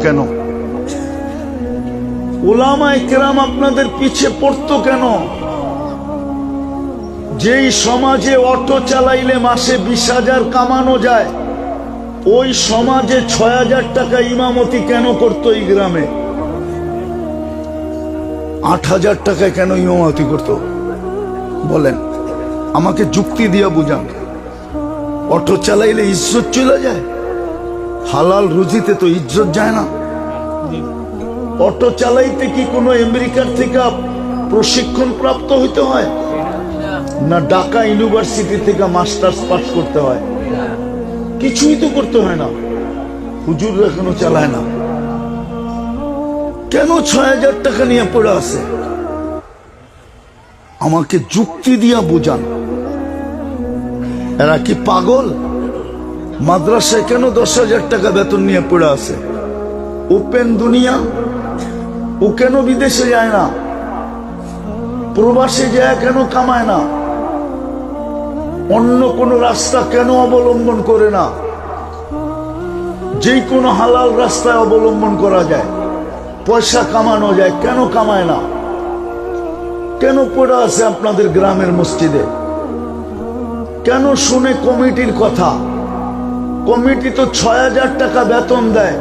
কেন? উলামায়ে কেরাম আপনাদের পিছে পড়তো কেন? যেই সমাজে অটো চালাইলে মাসে 20,000 কামানো যায়, ওই সমাজে 6,000 টাকা ইমামতি কেন করতো? এই গ্রামে 8,000 টাকায় কেন ইমামতি করতো? বলেন, আমাকে যুক্তি দিয়া বুঝান। অটো চালাইলে ইজ্জত চলে যায়? হালাল রুজিতে তো ইজ্জত যায় না। অটো চালাইতে কি কোনো আমেরিকার থেকে প্রশিক্ষণ প্রাপ্ত হইতে হয়, না ঢাকা ইউনিভার্সিটি থেকে মাস্টার্স পাস করতে হয়? কিছুই তো করতে হয় না। হুজুররা কেন চালায় না? কেন 6,000 টাকা নিয়ে পড়ে আছে? আমাকে যুক্তি দিয়া বুঝান। এরা কি পাগল? মাদ্রাসায় কেন 10,000 টাকা বেতন নিয়ে পড়ে আছে? ওপেন দুনিয়া, ও কেন বিদেশে যায় না? প্রবাসে যায় কেন কামায় না? অন্য কোন রাস্তা কেন অবলম্বন করে না? যে কোনো হালাল রাস্তায় অবলম্বন করা যায়, পয়সা কামানো যায়, কেন কামায় না? কেন পড়ে আছে আপনাদের গ্রামের মসজিদে? কেন শুনে কমিটির কথা? কমিটি তো 6,000 টাকা বেতন দেয়,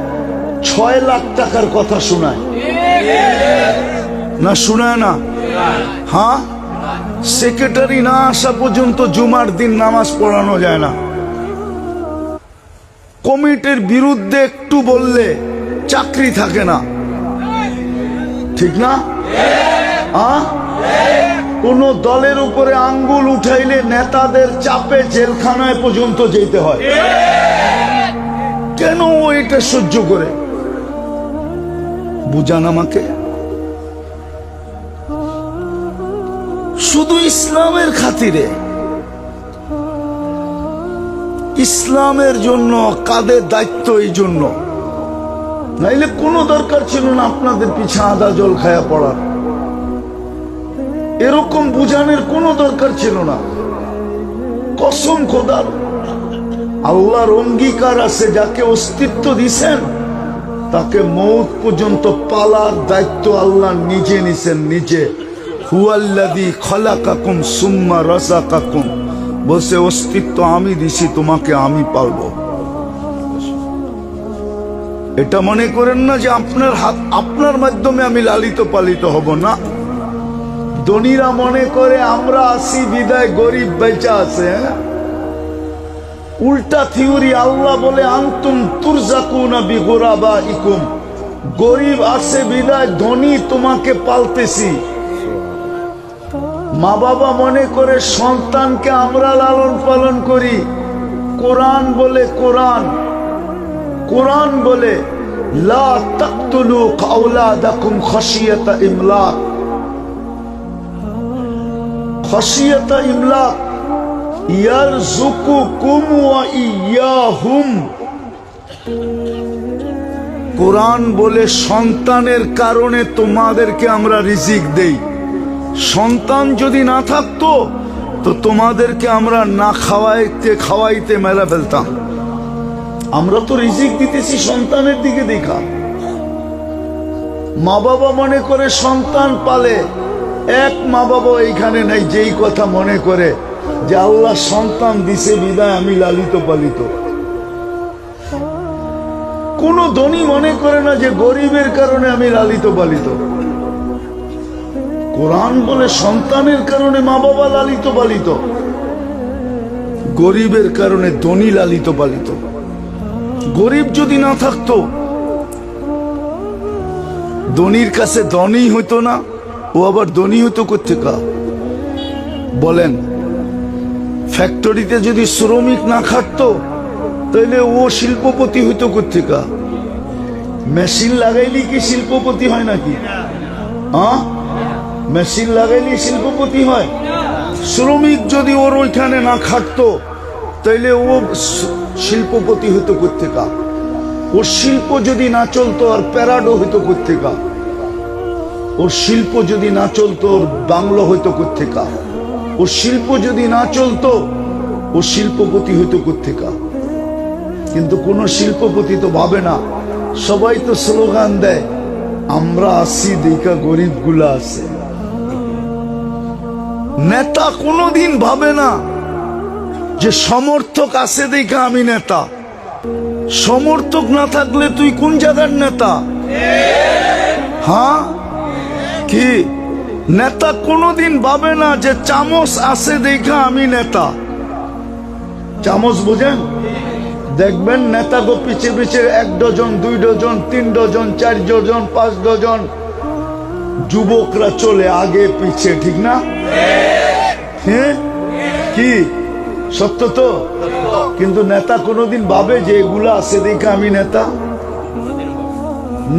6 লাখ টাকার কথা শোনায় না? শোনায় না? হ্যাঁ, সেক্রেটারি না আসা পর্যন্ত জুমার দিন নামাজ পড়ানো যায় না। কমিটির বিরুদ্ধে একটু বললে চাকরি থাকে না, ঠিক না? কোন দলের উপরে আঙ্গুল উঠাইলে নেতাদের চাপে জেলখানায় পর্যন্ত যেতে হয়। কেন ও এটা সহ্য করে? বুঝান আমাকে। শুধু ইসলামের খাতিরে, ইসলামের জন্য কাদের দায়িত্ব, এই জন্য। নাইলে কোনো দরকার ছিল না আপনাদের পিছে আদা জল খায়া পড়ার। এরকম বুঝানোর কোনো দরকার ছিল না। কসম খোদার, আল্লাহর অঙ্গীকার আছে, যাকে অস্তিত্ব দিছেন তাকে মৌত পর্যন্ত পালার দায়িত্ব আল্লাহ নিজে নিছেন, নিজে। হুয়াল্লাযী খালাকাকুম সুম্মা রাযাকাকুম, বলছে অস্তিত্ব আমি দিছি তোমাকে, আমি পালবো। এটা মনে করেন না যে আপনার হাত, আপনার মাধ্যমে আমি লালিত পালিত হব না। ধনীরা মনে করে আমরা আছি বিদায় গরিব বেঁচা আছে। উল্টা থিওরি। আল্লাহ বলে আনতুম তুরজাকুনা বিগুরাবাইকুম, গরিব আছে বিদায় ধনী তোমাকে পালতেছি। মা বাবা মনে করে সন্তানকে আমরা লালন পালন করি। কোরআন বলে, কোরআন বলে লা তাকতুলু আওলাদাকুম খাশিয়াতা ইমলাক, খাশিয়াতা ইমলাক ইয়ারযুকুকুম ওয়া ইয়াহুম। কোরআন বলে সন্তানের কারণে তোমাদেরকে আমরা রিজিক দেই। সন্তান যদি না থাকতো তো তোমাদেরকে আমরা না খাওয়াইতে মেলা ফেলতাম। আমরা তো রিজিক দিতেছি সন্তানের দিকে দেখা। মা বাবা মনে করে সন্তান পালে। এক মা বাবা এইখানে নাই যেই কথা মনে করে যে আল্লাহ সন্তান দিছে বিদায় আমি লালিত পালিত। কোন ধনী মনে করে না যে গরিবের কারণে আমি লালিত পালিত। কোরআন বলে সন্তানের কারণে মা বাবা লালিত পালিত, গরিবের কারণে ধনী লালিত পালিত। গরিব যদি না থাকতো, ধনীর কাছে ধনী হইতো না, ও আবার ধনী হইতো কোত্থেকা? বলেন, ফ্যাক্টরিতে যদি শ্রমিক না খাটতো তাহলে ও শিল্পপতি হইতো কোত্থেকা? মেশিন লাগাইলি কি শিল্পপতি হয় নাকি? মেশিন লাগাইলি শিল্পপতি হয়? শ্রমিক যদি ওর ওইখানে না খাটতো তাইলে ও শিল্পপতি হইতো কোত্থেকা? ওর শিল্প যদি না চলতো আর প্যারাডো হইতো কোত্থেকা? ওর শিল্প যদি না চলতো ওর বাংলো হইতো কোত্থেকা? ওর শিল্প যদি না চলতো ও শিল্পপতি হইতো কোত্থেকা? কিন্তু কোন শিল্পপতি তো ভাবে না সবাই তো স্লোগান দেয়, আমরা আসি দেখা গরিব গুলা আছে। নেতা কোনোদিন ভাবে না যে সমর্থক আছে দেখা আমি নেতা। সমর্থক না থাকলে তুই কোন জায়গার নেতা? হ্যাঁ কি নেতা কোনোদিন ভাবে না যে চামচ আছে দেখা আমি নেতা। চামচ বুঝেন? দেখবেন নেতা গো পিছে পিছে 1 dozen 2 dozen 3 dozen 4 dozen 5 dozen যুবকরা চলে আগে পিছে, ঠিক না? হ্যাঁ কি সত্য তো? কিন্তু নেতা কোনোদিন ভাবে যে এগুলা আছে দেখে আমি নেতা?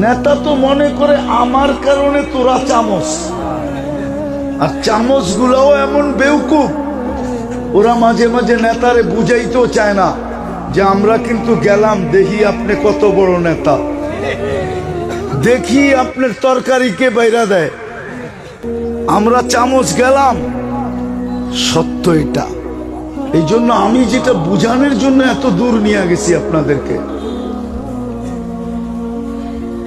নেতা তো মনে করে আমার কারণে তোরা চামচ। আর চামচ গুলাও এমন বেউকুফ, ওরা মাঝে মাঝে নেতারে বুঝাইতেও চায় না যে আমরা কিন্তু গেলাম, দেখি আপনি কত বড় নেতা, দেখি আপনার তরকারি কে বাইরা দেয়, আমরা চামচ গেলাম। সত্য এটা। এই জন্য আমি যেটা বুঝানোর জন্য এত দূর নিয়ে গেছি আপনাদেরকে।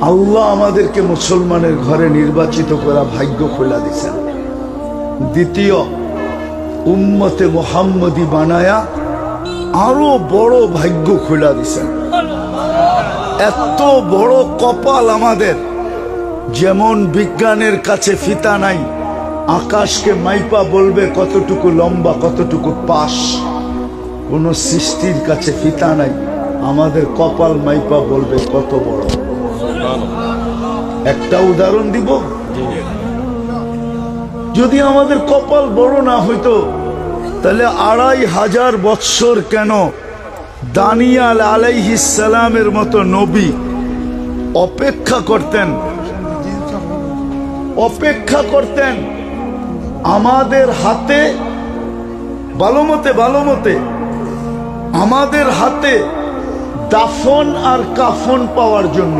আল্লাহ আমাদেরকে মুসলমানের ঘরে নির্বাচিত করা ভাগ্য খোলা দিয়েছেন। দ্বিতীয়, উম্মতে মুহাম্মদী বানায়া আরো বড় ভাগ্য খোলা দিয়েছেন। এত বড় কপাল আমাদের। যেমন বিজ্ঞানের কাছে ফিতা নাই, আকাশকে মাইপা বলবে কতটুকু লম্বা কতটুকু পাশ, কোন সৃষ্টির কাছে ফিতা নাই, আমাদের কপাল মাইপা বলবে কত বড়। একটা উদাহরণ দিব, যদি আমাদের কপাল বড় না হইতো তাহলে 2500 বৎসর কেন দানিয়াল আলাইহিস সালামের মতো নবী অপেক্ষা করতেন আমাদের হাতে, ভালো মতে আমাদের হাতে দাফন আর কাফন পাওয়ার জন্য।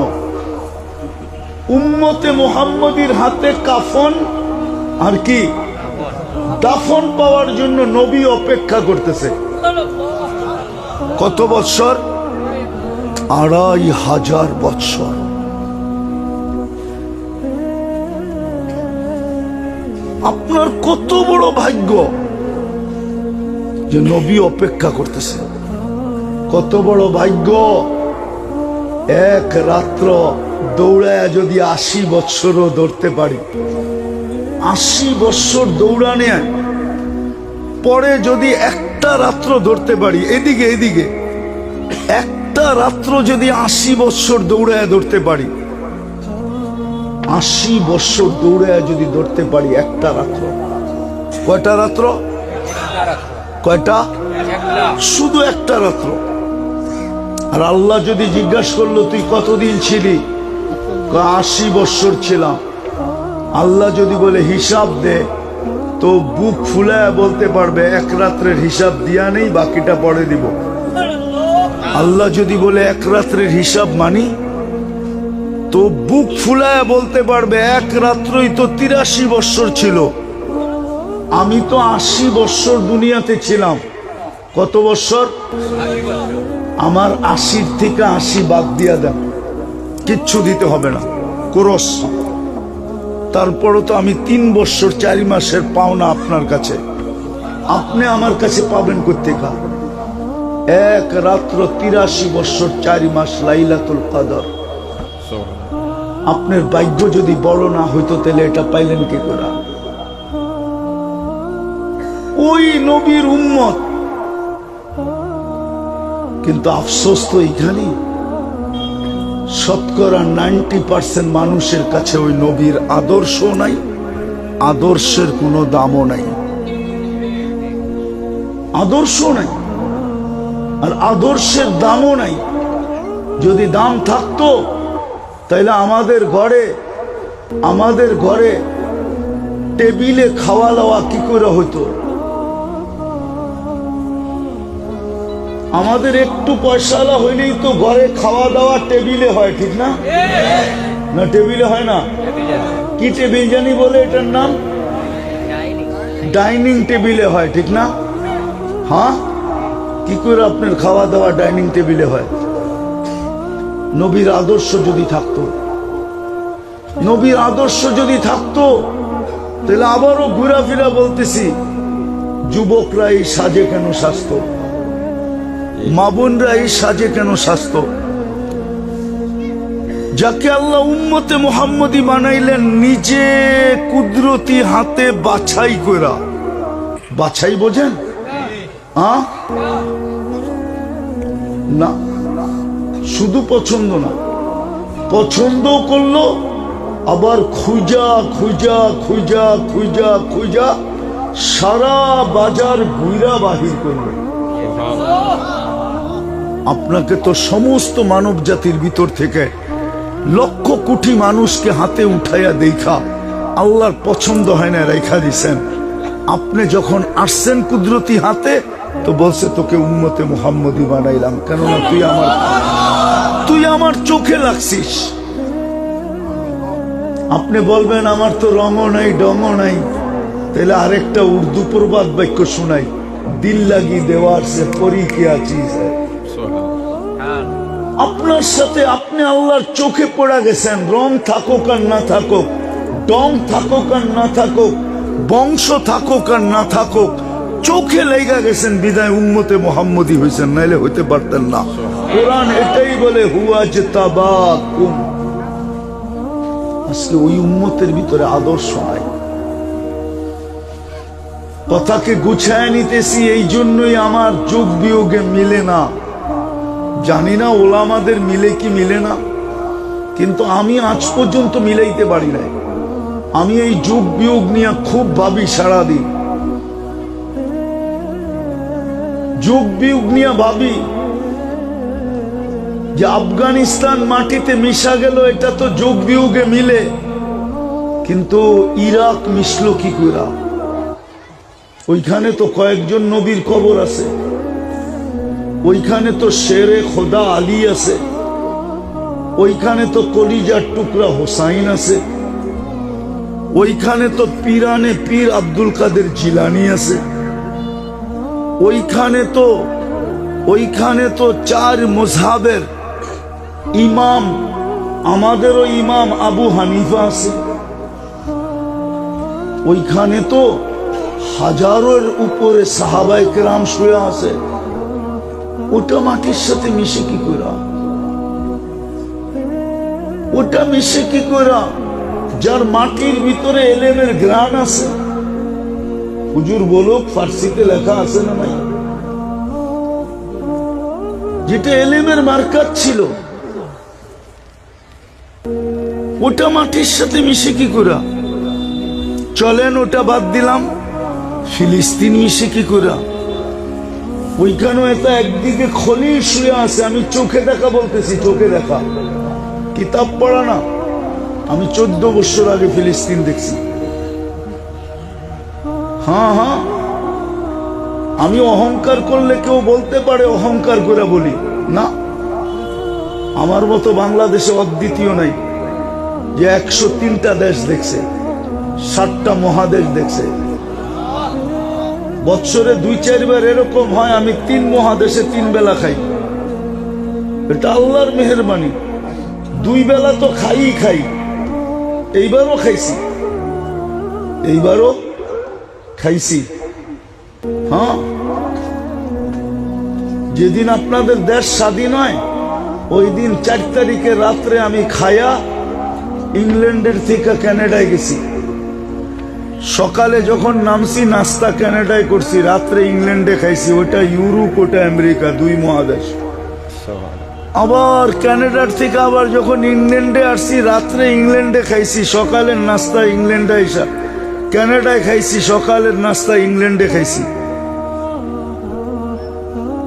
উম্মতে মুহাম্মদীর হাতে কাফন আর কি দাফন পাওয়ার জন্য নবী অপেক্ষা করতেছে। কত বৎসর? 2500 বৎসর। আপনার কত বড় ভাগ্য যে নবী অপেক্ষা করতেছে। কত বড় ভাগ্য। এক রাত্র দৌড়ায় যদি 80 বৎসরও দৌড়তে পারি, 80 বৎসর দৌড়ানে পরে যদি একটা রাত্র ধরতে পারি, এদিকে একটা রাত্র যদি 80 বৎসর দৌড়ায় ধরতে পারি, 80 বৎসর দৌড়ায় যদি ধরতে পারি একটা রাত্র, কয়টা রাত্র? কয়টা? শুধু একটা রাত্র। আর আল্লাহ যদি জিজ্ঞাসা করলো তুই কতদিন ছিলি, 80 বৎসর ছিলাম। আল্লাহ যদি বলে হিসাব দে, তো বুক ফুলায় বলতে পারবে এক রাত্রের হিসাব দিয়া নেই, বাকিটা পরে দিব। আল্লাহ যদি বলে এক রাত্রের হিসাব মানি, তো বুক ফুলায় বলতে পারবে এক রাত্রই তো 83 বৎসর ছিল। আমি তো 80 বৎসর দুনিয়াতে ছিলাম। কত বৎসর? আমার 80 থেকে 80 বাদ দিয়া দেন, কিচ্ছু দিতে হবে না, কোরস। তারপরও তো আমি 3 বৎসর 4 মাসের পাওনা আপনার কাছে, আপনি আমার কাছে পাবেন কোত্থেকে? এক রাত্র 83 বৎসর 4 মাস লাইলাতুল কদর। আপনার ভাগ্য যদি বড় না হইতো তাহলে এটা পাইলেন কি করে? ওই নবীর উম্মত। কিন্তু আফসোস তো এইখানে, শতকরা 90% মানুষের কাছে ওই নবীর আদর্শ নাই, আদর্শের কোনো দামও নাই। আদর্শ নাই আর আদর্শের দামও নাই। যদি দাম থাকতো তাহলে আমাদের ঘরে টেবিলে খাওয়া দাওয়া কি করে হতো? আমাদের একটু পয়সাওয়ালা হইলেই তো ঘরে খাওয়া দাওয়া টেবিলে হয়, ঠিক না? না টেবিলে হয় না? কি টেবিল জানি বলে এটার নাম? ডাইনিং টেবিলে হয়, ঠিক না? হ্যাঁ, কি করে আপনার খাওয়া দাওয়া ডাইনিং টেবিলে হয়? নবীর আদর্শ যদি থাকতো, নবীর আদর্শ যদি থাকতো, তাহলে আবারও ঘুরাফিরা বলতেছি, যুবকরা এই সাজে কেন সাজত, মা বোনরা এই সাজে কেন সাজত? যাকে আল্লাহ উম্মতে মুহাম্মদী বানাইলেন নিজে কুদরতি হাতে বাছাই করা। বাছাই বোঝেন? না, শুধু পছন্দ না, পছন্দ করলো আবার খুঁজা খুঁজা খুঁজা খুঁজা খুঁজা সারা বাজার ঘুরা বাহির করলো। আপনাকে তো সমস্ত মানব জাতির ভিতর থেকে লক্ষ কোটি মানুষকে হাতে উঠাইয়া দেখা আল্লাহর পছন্দ হয় না, রেখা দিছেন। আপনি যখন আসছেন কুদরতি হাতে, তো বলছে তোকে উম্মতে মুহাম্মদী বানাইলাম, কেননা তুই আমার চোখে লাগছিস। আপনি বলবেন আমার তো রঙও নাই ডঙও নাই, তাহলে আরেকটা উর্দু প্রবাদ বাক্য শোনাই, দিল লাগি দেওয়ার সে পরি কি আছিস। আপনার সাথে আপনি আল্লাহর চোখে পড়া গেছেন, রং থাকুক আর না থাকুক, ডং থাকুক আর না থাকুক, বংশ থাকুক আর না থাকুক, চোখে লেগা গেছেন বিদায় উম্মতে মুহাম্মদী হয়েছেন, নাইলে হইতে পারতেন না। কোরআন এটাই বলে হুয়া জতাবাকুম। আজকে ওই উম্মতের ভিতরে আদর্শ নাই। কথাকে গুছায় নিতেছি, এই জন্যই আমার যোগ বিয়োগে মিলে না। জানি না ওলামাদের মিলে কি মিলে না, কিন্তু আমি আজ পর্যন্ত মিলাইতে পারি নাই। আমি এই যোগ বিয়োগ নিয়ে খুব ভাবি সারাদিন, যোগ বিয়োগ নিয়ে ভাবি যে আফগানিস্তান মাটিতে মিশা গেল, এটা তো যোগ বিয়োগে মিলে, কিন্তু ইরাক মিশলো কি করে? ওইখানে তো কয়েকজন নবীর কবর আছে, ওইখানে তো শেরে খোদা আলী আছে, ওইখানে তো কলিজার টুকরা হোসাইন আছে, ওইখানে তো পীরানে পীর আব্দুল কাদের জিলানি আছে, ওইখানে তো চার মযহাবের ইমাম, আমাদেরও ইমাম আবু হানিফা আছে, ওইখানে তো হাজারের উপরে সাহাবায়ে কেরাম শুয়ে আছে। ওটা মাটির সাথে মিশে কি করে? ওটা মিশে কি করে যার মাটির ভিতরে এলেমের ঘ্রাণ আছে? হুজুর বলুক, ফার্সিতে লেখা আছে না নাই? যেটা এলেমের মার্কাত ছিল, ওটা মাটির সাথে মিশে কি করে? চলেন ওটা বাদ দিলাম, ফিলিস্তিন মিশে কি করে? ওইখানেও এটা একদিকে খলিল শুয়ে আছে, আমি চোখে দেখা বলতেছি, চোখে দেখা, কিতাব পড়া না। আমি 14 বছর আগে ফিলিস্তিন দেখছি। হ্যাঁ, আমি অহংকার করলে কেউ বলতে পারে অহংকার করে বলি না। আমার মতো বাংলাদেশে অদ্বিতীয় নাই যে 103টা দেশ দেখছে, 7টা মহাদেশ দেখছে। বৎসরে 2-4 বার এরকম হয় আমি 3 মহাদেশে 3 বেলা খাই। এটা আল্লাহর মেহেরবানি। 2 বেলা তো খাই, এইবারও খাইছি। হ্যাঁ, যেদিন আপনাদের দেশ স্বাধীন হয় ওই দিন 4 তারিখে রাত্রে আমি খায়া ইংল্যান্ডের থেকে কানাডায় গেছি। সকালে যখন নামছি নাস্তা কানাডায় করছি, রাত্রে ইংল্যান্ডে খাইছি। ওটা ইউরোপ, ওটা আমেরিকা, 2 মহাদেশ। আবার কানাডার থেকে আবার যখন ইংল্যান্ডে আসছি, রাত্রে ইংল্যান্ডে খাইছি, সকালের নাস্তা ইংল্যান্ডে আইসা কানাডায় খাইছি, সকালের নাস্তা ইংল্যান্ডে খাইছি।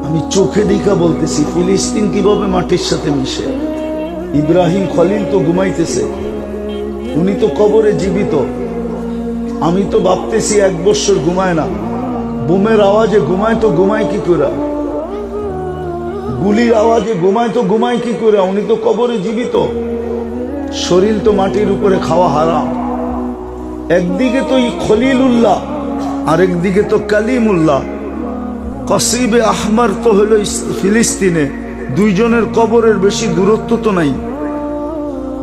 আমি চোখে দেখা বলতেছি ফিলিস্তিন কিভাবে মাটির সাথে মিশে। ইব্রাহিম খলিল তো ঘুমাইতেছে, উনি তো কবরে জীবিত। আমি তো ভাবতেছি 1 বছর ঘুমায় না, বুমের আওয়াজে ঘুমায়, তো ঘুমায় কি করে? গুলির আওয়াজে ঘুমায় কি করে? উনি তো কবরে জীবিত, শরীর তো মাটির উপরে খাওয়া হারাম। একদিকে তো খলিলুল্লাহ, আরেকদিকে তো কালিমুল্লাহ। কসিবে আহমার তো হলো ফিলিস্তিনে, দুইজনের কবরের বেশি দূরত্ব তো নাই,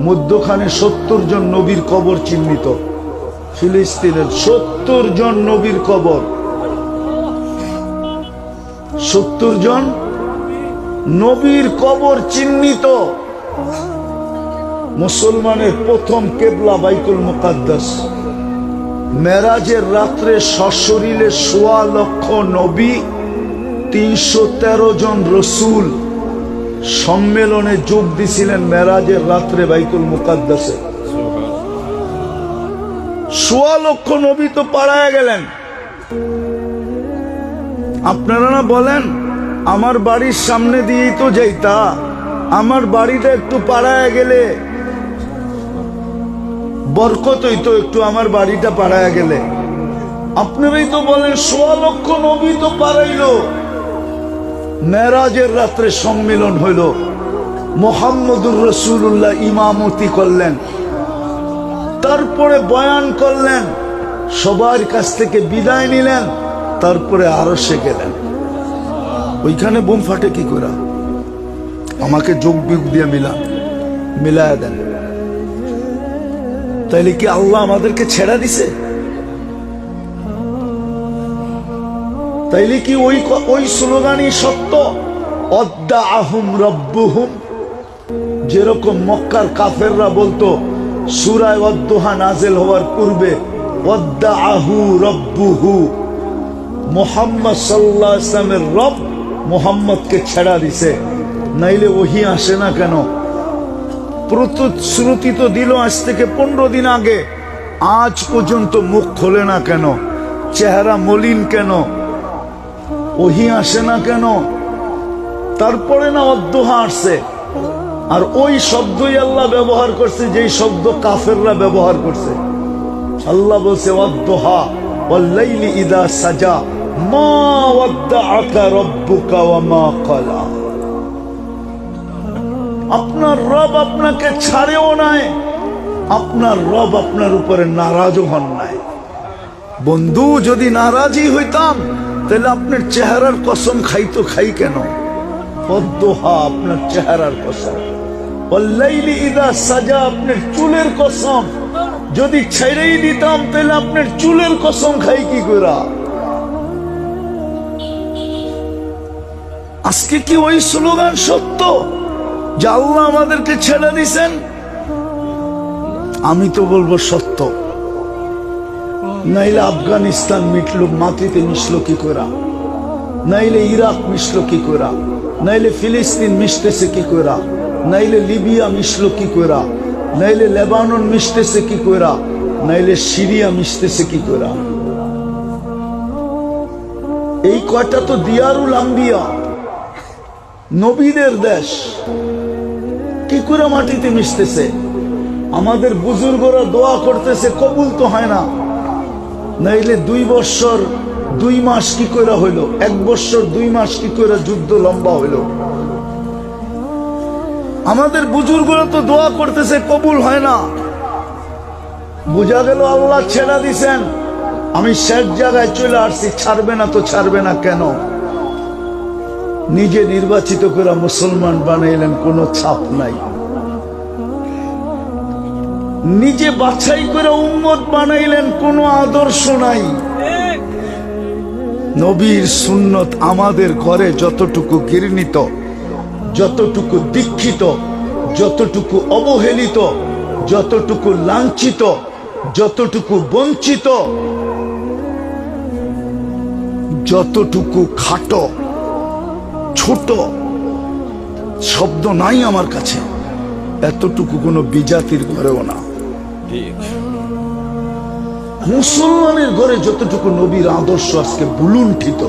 মধ্যখানে 70 জন নবীর কবর চিহ্নিত। ফিলিস্তিনের 70 জন নবীর কবর, 70 জন নবীর কবর চিহ্নিত। মুসলমানের প্রথম কেবলা বাইতুল মুকাদ্দাস। মেরাজের রাত্রে সশরীরে 1.25 লক্ষ নবী, 313 জন রসুল সম্মেলনে যোগ দিছিলেন মেরাজের রাত্রে বাইতুল মুকাদ্দাসে। 1.25 লক্ষ নবী তো পাড়ায় গেলেন। আপনারা না বলেন আমার বাড়ির সামনে দিয়েই তো যাইতা, আমার বাড়িটা একটু পাড়ায় গেলে বরকত হইতো, একটু আমার বাড়িটা পাড়ায় গেলে। আপনারাই তো বলেন 1.25 লক্ষ নবী তো পাড়াইলো। মেরাজের রাত্রে সম্মেলন হইল, মুহাম্মদুর রাসূলুল্লাহ ইমামতি করলেন, তারপরে বয়ান করলেন, সবার কাছ থেকে বিদায় নিলেন, তারপরে আরশে গেলেন। ওইখানে বোম ফাটে কি করে? আমাকে যোগ বিয়োগ দিয়ে মিলায় দেন। তাইলে কি আল্লাহ আমাদেরকে ছেড়া দিছে? তাইলে কি ওই স্লোগানই সত্য? অদ্দাআহুম রব্বুহুম, যেরকম মক্কার কাফেররা বলতো সূরা ওয়াদ-দুহা নাযিল হওয়ার পূর্বে, ওয়াদ্দাআহু রব্বুহু, মুহাম্মদ সাল্লাল্লাহু আলাইহি ওয়াসাল্লামের রব মুহাম্মদকে ছেড়া দিছে। নাইলে ওহী আসে না কেন? প্রতিশ্রুতি তো দিল আজ থেকে 15 দিন আগে, আজ পর্যন্ত মুখ খোলে না কেন? চেহারা মলিন কেন? ওহী আসে না কেন? তারপরে না ওয়াদ-দুহা আসছে, আর ওই শব্দই আল্লাহ ব্যবহার করছে যেই শব্দ কাফেররা ব্যবহার করছে। আল্লাহ বলছে ওয়াদ-দুহা ওয়াল-লাইলি ইযা সাজা মা ওয়াদ্দাআকা রাব্বুকা ওয়া মা ক্বালা। আপনার রব আপনাকে ছাড়েও নাই, আপনার রব আপনার উপরে নারাজও হন নাই। বন্ধু, যদি নারাজই হইতাম তাহলে আপনার চেহারার কসম খাই কেন? ওয়াদ-দুহা আপনার চেহারার কসম, ওয়াল-লাইলি ইযা সাজা আপনার চুলের কসম। যদি ছেড়েই দিতাম তাহলে আপনার চুলের কসম খাই কি করে? আজকে কি ওই স্লোগান সত্য যে আল্লাহ আমাদেরকে ছেড়ে দিছেন? আমি তো বলবো সত্য। নাইলে আফগানিস্তান মিটলো, মাটিতে মিশলো কি করে? নাইলে ইরাক মিশলো কি করে? নাইলে ফিলিস্তিন মিশতেছে কি করে? নাইলে লিবিয়া মিশলো কি করে? নাইলে লেবানন মিশতেছে কি করে? নাইলে সিরিয়া মিশতেছে কি করে? এই কয়টা তো দিয়ারুল আম্বিয়া, নবীদের দেশ, কি করে মাটিতে মিশতেছে? আমাদের বুজুর্গরা দোয়া করতেছে, কবুল তো হয় না। নাইলে 2 বছর 2 মাস কি করে হইল? 1 বছর 2 মাস কি করে যুদ্ধ লম্বা হইল? আমাদের বুজুর্গরা তো দোয়া করতেছে, কবুল হয় না। বোঝা গেল আল্লাহ ছেড়া দিছেন। আমি শেষ জায়গায় চলে আসছি, ছাড়বে না তো ছাড়বে না কেন? নিজে নির্বাচিত করে মুসলমান বানাইলেন, কোনো ছাপ নাই। নিজে বাছাই করে উম্মত বানাইলেন, কোনো আদর্শ নাই। নবীর সুন্নত আমাদের ঘরে যতটুকু ঘৃণিত, যতটুকু দীক্ষিত, যতটুকু অবহেলিত, যতটুকু লাঞ্ছিত, যতটুকু বঞ্চিত, যতটুকু খাটো ছোট শব্দ নাই আমার কাছে, এতটুকু কোনো বিজাতির ঘরেও না। মুসলমানের ঘরে যতটুকু নবীর আদর্শ আজকে বুলুণ্ঠিত,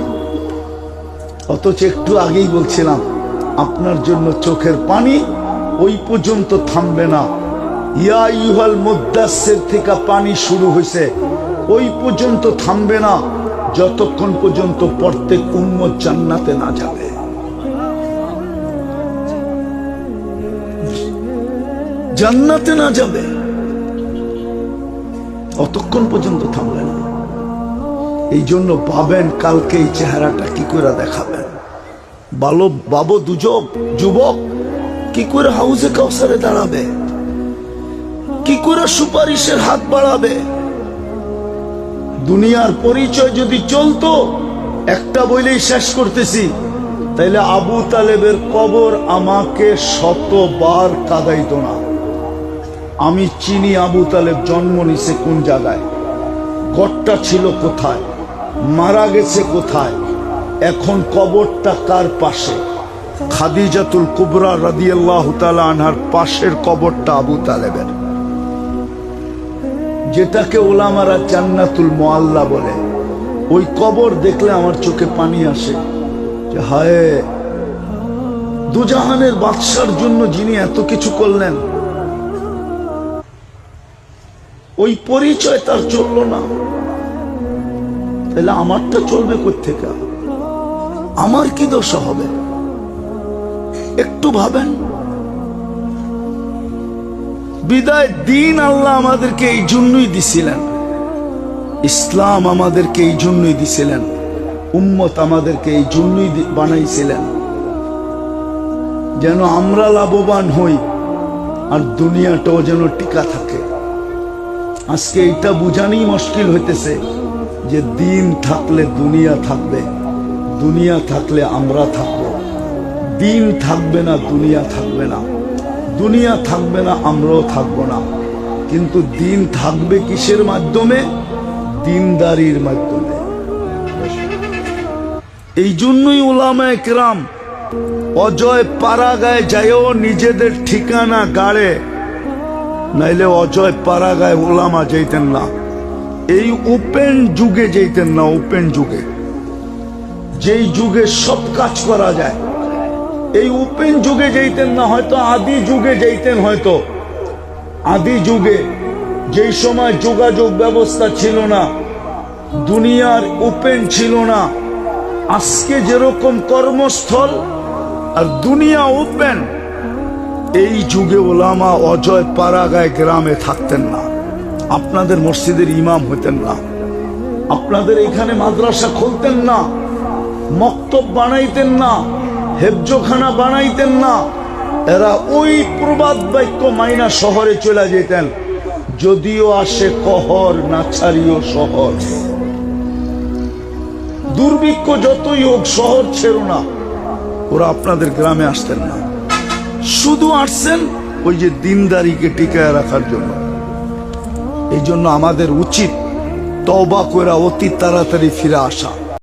অথচ একটু আগেই বলছিলাম আপনার জন্য চোখের পানি ওই পর্যন্ত থামবে না। ইয়া আইয়ুহাল মুদ্দাসসির থেকে পানি শুরু হয়েছে, ওই পর্যন্ত থামবে না যতক্ষণ পর্যন্ত প্রত্যেক উম্মত জান্নাতে না যাবে। জান্নাতে না যাবে অতক্ষণ পর্যন্ত থামবে না। এই জন্য ভাবেন কালকে এই চেহারাটা কি করে দেখাবেন। বাবু দুজক যুবক কি করে হাউজে কাউসারে দাঁড়াবে, কি করে সুপারিশের হাত বাড়াবে? দুনিয়ার পরিচয় যদি চলতো, একটা বইলেই শেষ করতেছি, তাইলে আবু তালেবের কবর আমাকে শতবার কাঁদাইতো না। আমি চিনি আবু তালেব জন্ম নিছে কোন জায়গায়, গড়টা ছিল কোথায়, মারা গেছে কোথায়, এখন কবরটা কার পাশে। খাদিজাতুল কুবরা রাদিয়াল্লাহু তাআলা আনহার পাশের কবরটা আবু তালেবের, যেটাকে ওলামারা জান্নাতুল মুআল্লা বলে। ওই কবর দেখলে আমার চোখে পানি আসে যে হায়, দুজাহানের বাদশার জন্য যিনি এত কিছু করলেন, ওই পরিচয় তার চললো না, তাহলে আমারটা চলবে কোত্থেকে? আমার কি দোষ হবে? একটু ভাবেন। বিদায় দিন আল্লাহ আমাদেরকে এই জন্যই দিছিলেন, ইসলাম আমাদেরকে এই জন্যই দিছিলেন, উম্মত আমাদেরকে এই জন্যই বানাইছিলেন, যেন আমরা লাভবান হই আর দুনিয়াটাও যেন টিকা থাকে। আজকে এটা বুঝানি মুশকিল হইতেছে যে দিন থাকলে দুনিয়া থাকবে, দুনিয়া থাকলে আমরা থাকব। দিন থাকবে না, দুনিয়া থাকবে না, দুনিয়া থাকবে না, আমরাও থাকবো না। কিন্তু দিন থাকবে কিসের মাধ্যমে? দিনদারির মাধ্যমে। এই জন্যই উলামায়ে কেরাম অজয় পাড়াগায় যায়ও নিজেদের ঠিকানা গাড়ে, নাইলে অজয় পাড়াগায় উলামা যাইতেন না। এই ওপেন যুগে যাইতেন না, ওপেন যুগে, যেই যুগে সব কাজ করা যায়, এই ওপেন যুগে যাইতেন না। হয়তো আদি যুগে যাইতেন, হয়তো আদি যুগে যেই সময় যোগাযোগ ব্যবস্থা ছিল না, দুনিয়ার ওপেন ছিল না, আজকে যেরকম কর্মস্থল আর দুনিয়া ওপেন, এই যুগে ওলামা অজয় পাড়াগায় গ্রামে থাকতেন না, আপনাদের মসজিদের ইমাম হতেন না, আপনাদের এখানে মাদ্রাসা খুলতেন না, মক্তব বানাইতেন না, হেফজখানা বানাইতেন না। এরা ওই প্রবাদ বাক্য মাইনা শহরে চলে যেতেন, যদিও আসে কহর না ছাড়িও শহর। দুর্ভিক্ষ যতই হোক শহর ছেড়ো না। ওরা আপনাদের গ্রামে আসতেন না, শুধু আসছেন ওই যে দিনদারিকে টিকায় রাখার জন্য। এই জন্য আমাদের উচিত তওবা করে অতি তাড়াতাড়ি ফিরে আসা।